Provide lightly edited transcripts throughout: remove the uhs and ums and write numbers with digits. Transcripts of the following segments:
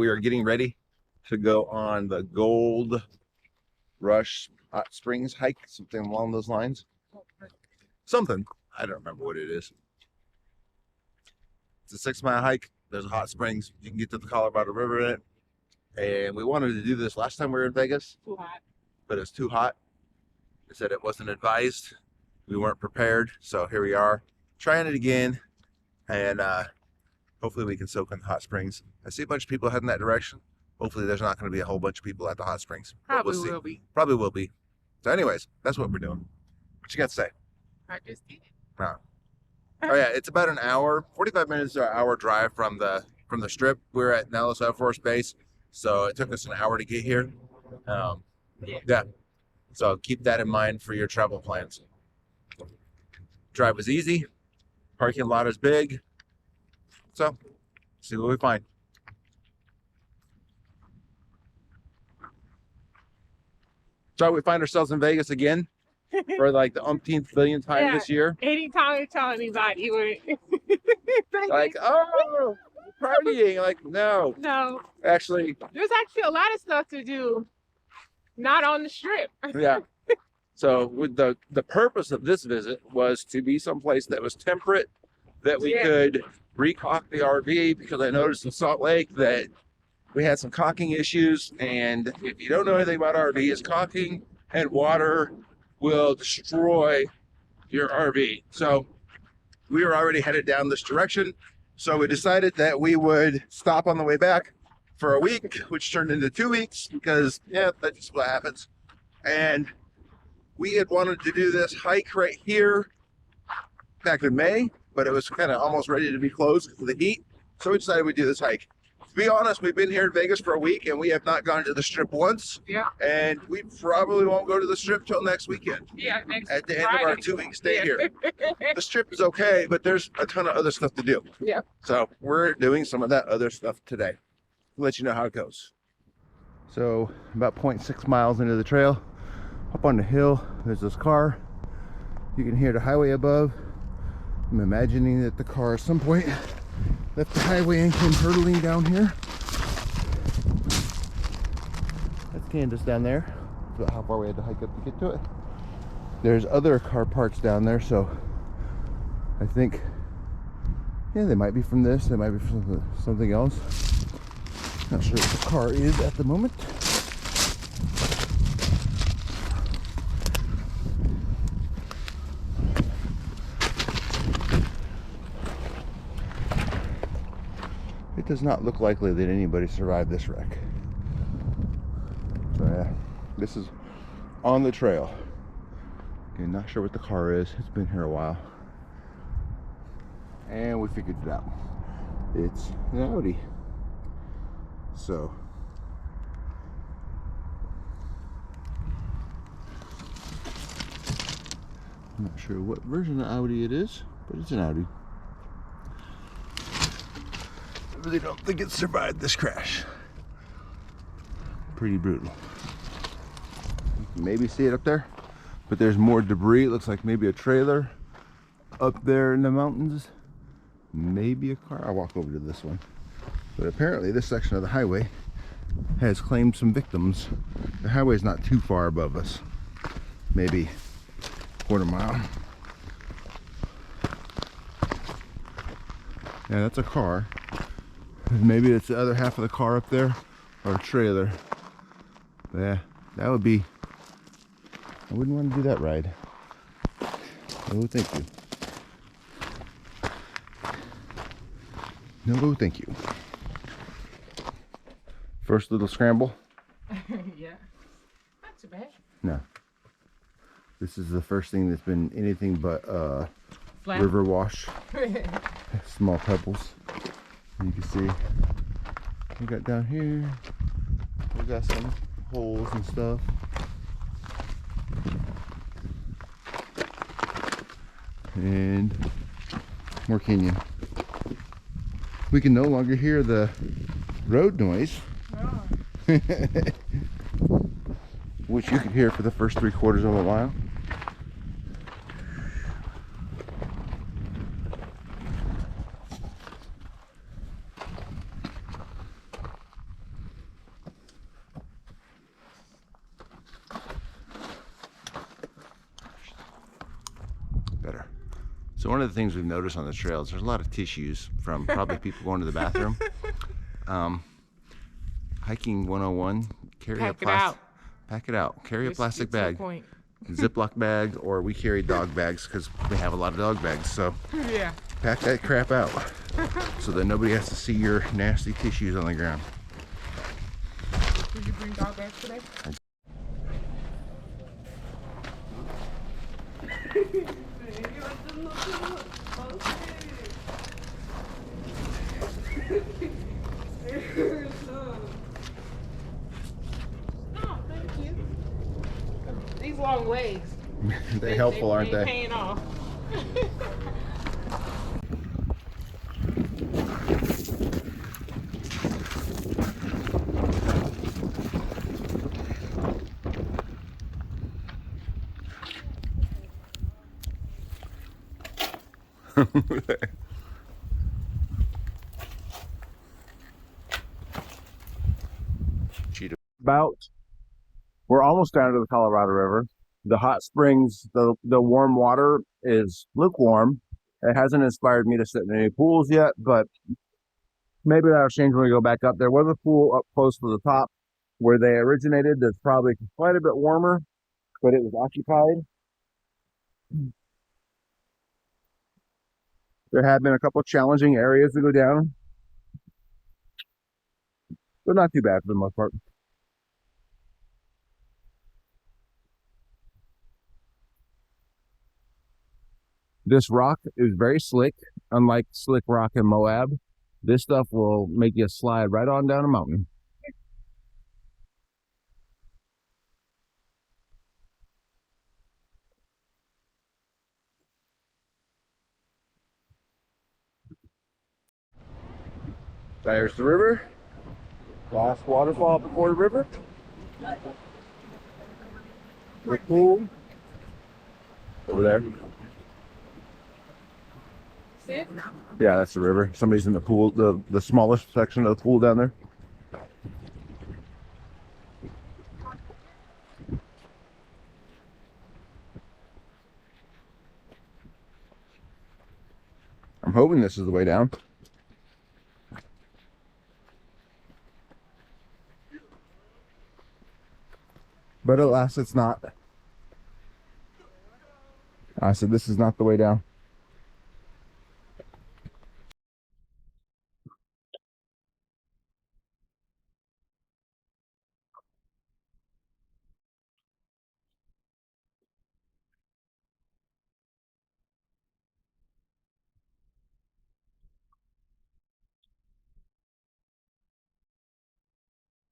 we are getting ready to go on the Gold Rush Hot Springs hike, something along those lines. Something. I don't remember what it is. It's a 6-mile hike. There's a hot springs. You can get to the Colorado River in it. And we wanted to do this last time we were in Vegas. Too hot. But it's too hot. They said it wasn't advised. We weren't prepared. So here we are trying it again. And hopefully we can soak in the hot springs. I see a bunch of people heading that direction. Hopefully there's not going to be a whole bunch of people at the hot springs. Probably we'll see. will be. Probably will be. So anyways, that's what we're doing. What you got to say? I just did it. No. Oh yeah, it's about an hour, 45 minutes to an hour drive from the strip. We're at Nellis Air Force Base, so it took us an hour to get here. Yeah. So keep that in mind for your travel plans. Drive was easy. Parking lot is big. So, see what we find. So we find ourselves in Vegas again for like the umpteenth billionth time this year. Anytime you tell anybody, we're Like, oh, partying. Like, no. No. Actually. There's actually a lot of stuff to do, not on the strip. Yeah. So with the purpose of this visit was to be someplace that was temperate, that we could recock the RV, because I noticed in Salt Lake that we had some caulking issues, and if you don't know anything about RVs, caulking and water will destroy your RV. So we were already headed down this direction, so we decided that we would stop on the way back for a week, which turned into 2 weeks, because yeah, that's just what happens. And we had wanted to do this hike right here back in May, but it was kind of almost ready to be closed because of the heat, so we decided we'd do this hike. To be honest, we've been here in Vegas for a week and we have not gone to the strip once. Yeah. And we probably won't go to the strip till next weekend. Yeah, at the end of our 2-week stay here. The strip is okay, but there's a ton of other stuff to do. Yeah. So we're doing some of that other stuff today. We'll let you know how it goes. So about 0.6 miles into the trail, up on the hill, there's this car. You can hear the highway above. I'm imagining that the car at some point left the highway and came hurtling down here. That's Candace down there. That's about how far we had to hike up to get to it. There's other car parts down there, so I think, yeah, they might be from this, they might be from something else. Not sure what the car is at the moment. It does not look likely that anybody survived this wreck. So yeah, this is on the trail. Again, not sure what the car is. It's been here a while. And we figured it out. It's an Audi. So I'm not sure what version of Audi it is, but it's an Audi. I really don't think it survived this crash. Pretty brutal. You can maybe see it up there, but there's more debris. It looks like maybe a trailer up there in the mountains. Maybe a car. I'll walk over to this one. But apparently this section of the highway has claimed some victims. The highway is not too far above us. Maybe a quarter mile. Yeah, that's a car. Maybe it's the other half of the car up there, or a trailer. But yeah, that would be, I wouldn't want to do that ride. No, thank you. No, thank you. First little scramble. Yeah. Not too bad. No. This is the first thing that's been anything but Flat. river wash. Small pebbles. You can see we got down here, we got some holes and stuff. And more canyon. We can no longer hear the road noise, which you could hear for the first 3/4 of a mile. Better. So one of the things we've noticed on the trails, there's a lot of tissues from probably people going to the bathroom. Hiking 101, carry a plastic. Pack it out. Carry a plastic bag. Ziploc bag, or we carry dog bags because we have a lot of dog bags. So yeah, pack that crap out so that nobody has to see your nasty tissues on the ground. Did you bring dog bags today? Oh, thank you. These long legs. They're helpful, aren't they? Paying off. We're almost down to the Colorado River. The hot springs, the warm water is lukewarm. It hasn't inspired me to sit in any pools yet, but maybe that'll change when we go back up. There was a pool up close to the top where they originated that's probably quite a bit warmer, but it was occupied. There have been a couple challenging areas to go down, but not too bad for the most part. This rock is very slick, unlike slick rock in Moab. This stuff will make you slide right on down a mountain. There's the river. Last waterfall before the river. The pool. Over there. Sit. Yeah, that's the river. Somebody's in the pool, the smallest section of the pool down there. I'm hoping this is the way down. But alas, it's not. I said this is not the way down.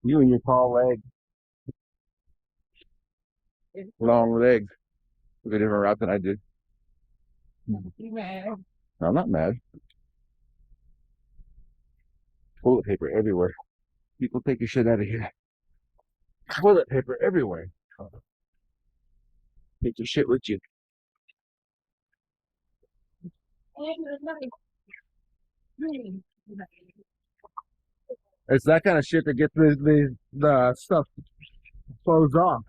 You and your tall leg. Long legs. Took a different route than I did. You mad? I'm not mad. Toilet paper everywhere. People take your shit out of here. Toilet paper everywhere. Take your shit with you. It's that kind of shit that gets the stuff closed off.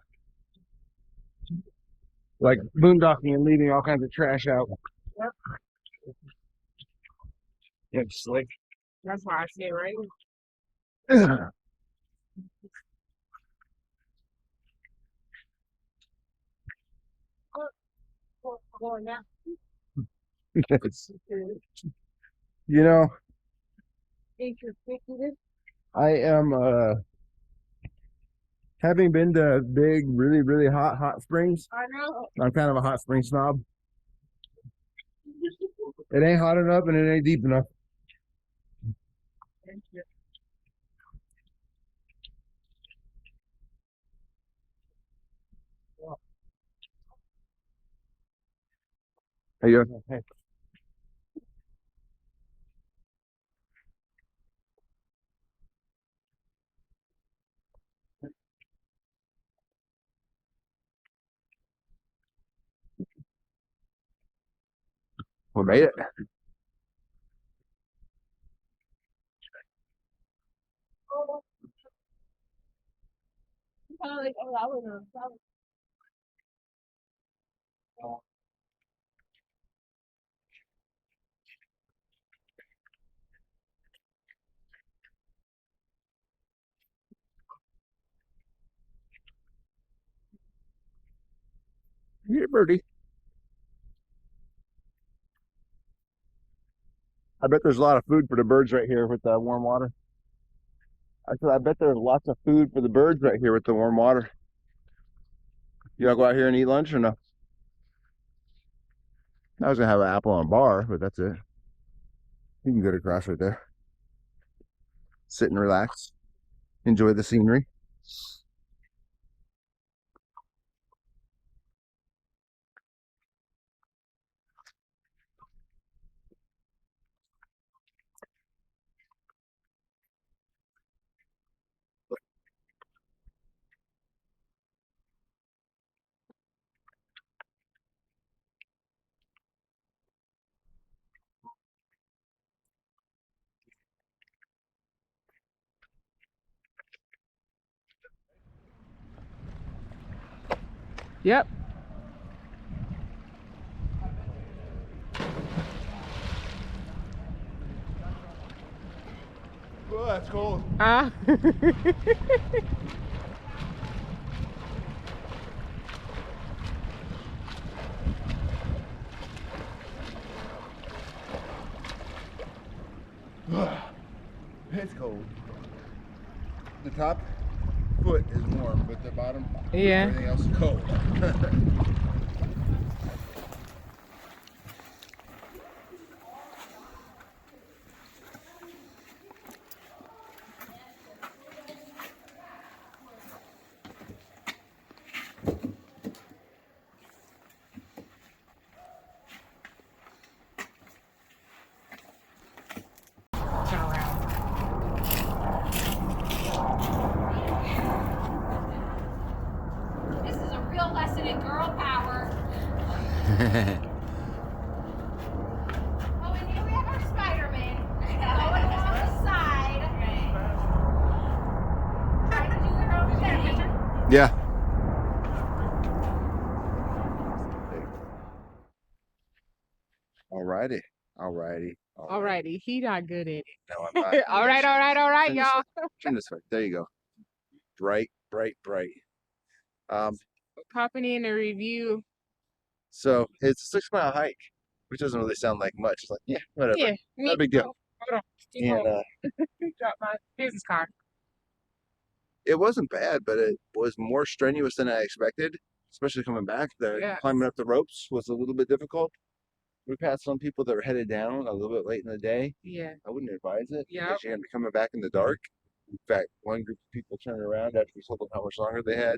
Like boondocking and leaving all kinds of trash out. Yep. Yeah, slick. That's why I say right. It's, you know, Interesting. I am having been to big, really hot springs. I know. I'm kind of a hot spring snob. It ain't hot enough and it ain't deep enough. Hey, you. Hey. We made it. birdie. I bet there's a lot of food for the birds right here with the warm water. I said, I bet there's lots of food for the birds right here with the warm water. You want to go out here and eat lunch or no? I was going to have an apple on a bar, but that's it. You can go across right there. Sit and relax. Enjoy the scenery. Yep. Oh, that's cold. Ah. It's cold. The top foot is warm, but the bottom, Yeah. everything else is cold. Turn around. This is a real lesson in girl power. Oh, and here we have our Spider-Man going along the side. Trying to do their own thing. Yeah. Alrighty. Alrighty. Alrighty, he not good at it. No, I'm not. all right, Turn this y'all. way. Turn this way. There you go. Bright, bright, bright. Popping in a review. So it's a 6 mile hike, which doesn't really sound like much. It's like, yeah, whatever. Yeah, Not a big deal. Hold on. And Drop my business card. it wasn't bad, but it was more strenuous than I expected, especially coming back. Yeah. Climbing up the ropes was a little bit difficult. We've had some people that were headed down a little bit late in the day. Yeah. I wouldn't advise it Yep. because you're going to be coming back in the dark. In fact, one group of people turned around after we told them how much longer they had.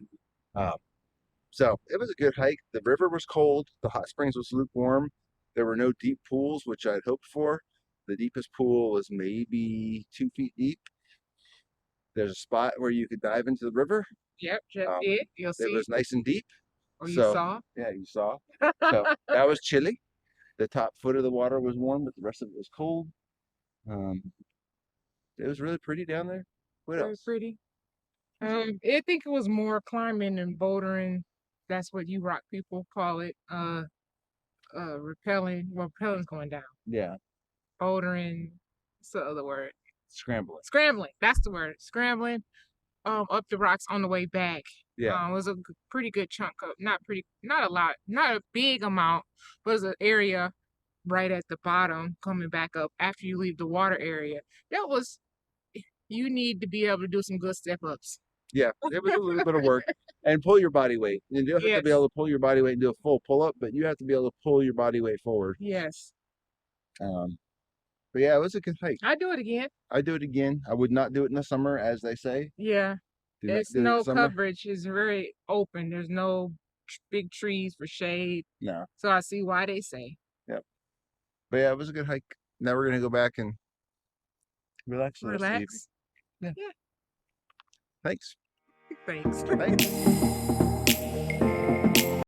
So it was a good hike. The river was cold. The hot springs was lukewarm. There were no deep pools, which I'd hoped for. The deepest pool was maybe 2 feet deep. There's a spot where you could dive into the river. Yep, just it. You'll see. It was nice and deep. Or you So, saw. yeah, you saw. So that was chilly. The top foot of the water was warm, but the rest of it was cold. It was really pretty down there. What Very else? pretty. I think it was more climbing and bouldering. That's what you rock people call it. Rappelling. Well, rappelling's going down. Yeah, Bouldering. What's the other word? scrambling. Scrambling. That's the word. Scrambling. Up the rocks on the way back. Yeah. It was a pretty good chunk of not a lot, not a big amount, but it was an area right at the bottom coming back up after you leave the water area. You need to be able to do some good step ups. Yeah, it was a little bit of work. And pull your body weight. And you don't have to be able to pull your body weight and do a full pull up, but you have to be able to pull your body weight forward. Yes. But yeah, it was a good hike. I'd do it again. I'd do it again. I would not do it in the summer, as they say. Yeah. Do not There's do it in no the summer. coverage. It's very open. There's no big trees for shade. No. So I see why they say. Yep. But yeah, it was a good hike. Now we're gonna go back and relax. Relax. Yeah. Yeah. Thanks. Thanks. Thanks.